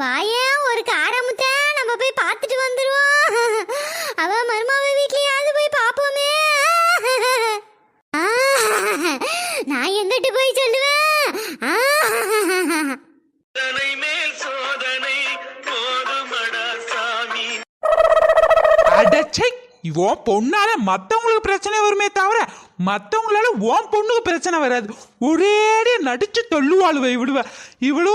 வாயே ஒரு காரமுத்த நம்ம போய் பார்த்துட்டு வந்துருவோம். அவ மருமாவ வீட்லயாவது போய் பாப்போமே. நான் எங்கிட்டு போய் சொல்லுவேன்? அடச்சை, இவன் பொண்ணால மத்தவங்களுக்கு பிரச்சனை வருமே தவிர மத்தவங்களால உன் பொண்ணுக்கு பிரச்சனை வராது. ஒரே நடிச்சு தொல்லுவாளுவ இவ்வளவு